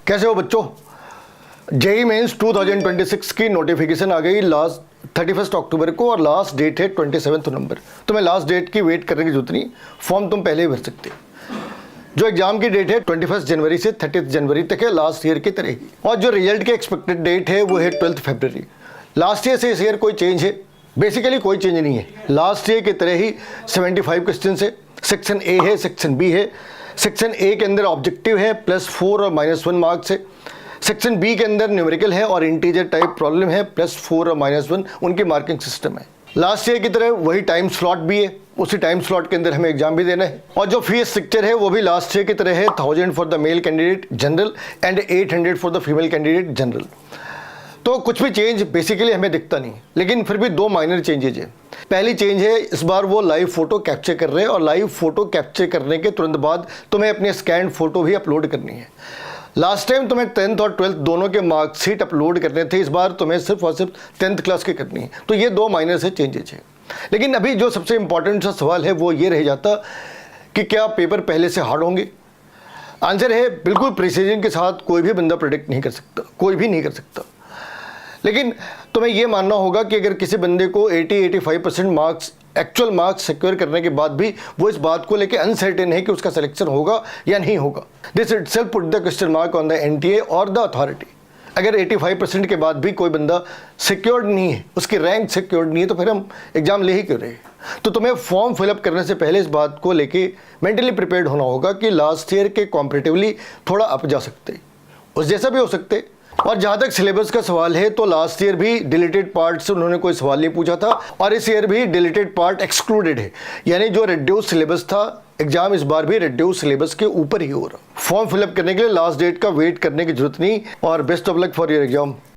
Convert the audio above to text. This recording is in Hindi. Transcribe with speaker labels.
Speaker 1: कैसे हो बच्चों? जेई मेंस 2026 की नोटिफिकेशन आ गई लास्ट 31 अक्टूबर को और लास्ट डेट है 27 नवंबर। तुम्हें लास्ट डेट की वेट करने की जरूरत नहीं, फॉर्म तुम पहले ही भर सकते हो। जो एग्जाम की डेट है 21 जनवरी से 30 जनवरी तक है, लास्ट ईयर की तरह ही। और जो रिजल्ट की एक्सपेक्टेड डेट है वो है 12 फरवरी। लास्ट ईयर से इस ईयर कोई चेंज है? बेसिकली कोई चेंज नहीं है, लास्ट ईयर की तरह ही 75 क्वेश्चन है। सेक्शन ए है, सेक्शन बी है। सेक्शन ए के अंदर ऑब्जेक्टिव है +4 और -1 मार्क्स है। सेक्शन बी के अंदर न्यूमेरिकल है और इंटीजर टाइप प्रॉब्लम है, +4 और -1 उनकी मार्किंग सिस्टम है। लास्ट ईयर की तरह वही टाइम स्लॉट भी है, उसी टाइम स्लॉट के अंदर हमें एग्जाम भी देना है। और जो फीस स्ट्रक्चर है वो भी लास्ट ईयर की तरह है, 1000 for the male candidate general and 800 for the female candidate general. तो कुछ भी चेंज बेसिकली हमें दिखता नहीं, लेकिन फिर भी दो माइनर चेंजेज है। पहली चेंज है, इस बार वो लाइव फोटो कैप्चर कर रहे हैं और लाइव फोटो कैप्चर करने के तुरंत बाद तुम्हें अपने स्कैन फोटो भी अपलोड करनी है। लास्ट टाइम तुम्हें 10th और 12th दोनों के मार्कशीट अपलोड करने थे, इस बार तुम्हें सिर्फ और सिर्फ 10th क्लास की करनी है। तो ये दो माइनर से चेंजेज है। लेकिन अभी जो सबसे इंपॉर्टेंट सा सवाल है वो ये रह जाता कि क्या पेपर पहले से हार्ड होंगे? आंसर है बिल्कुल प्रिसीजन के साथ कोई भी बंदा प्रेडिक्ट नहीं कर सकता, कोई भी नहीं कर सकता। लेकिन तुम्हें यह मानना होगा कि अगर किसी बंदे को 80-85% मार्क्स एक्चुअल मार्क्स सिक्योर करने के बाद भी वो इस बात को लेकर अनसर्टेन है कि उसका सिलेक्शन होगा या नहीं होगा, this itself put the question mark on the NTA और द अथॉरिटी। अगर 85% के बाद भी कोई बंदा सिक्योर्ड नहीं है, उसकी रैंक सिक्योर्ड नहीं है, तो फिर हम एग्जाम ले ही क्यों रहे? तो तुम्हें फॉर्म फिलअप करने से पहले इस बात को लेके मेंटली प्रिपेयर्ड होना होगा कि लास्ट ईयर के कॉम्परेटिवली थोड़ा अप जा सकते, उस जैसा भी हो सकते। और जहाँ तक सिलेबस का सवाल है तो लास्ट ईयर भी डिलीटेड पार्ट से उन्होंने कोई सवाल नहीं पूछा था और इस ईयर भी डिलीटेड पार्ट एक्सक्लूडेड है, यानी जो रिड्यूस सिलेबस था एग्जाम इस बार भी रिड्यूस सिलेबस के ऊपर ही हो रहा। फॉर्म फिलअप करने के लिए लास्ट डेट का वेट करने की जरूरत नहीं और best of luck for your exam.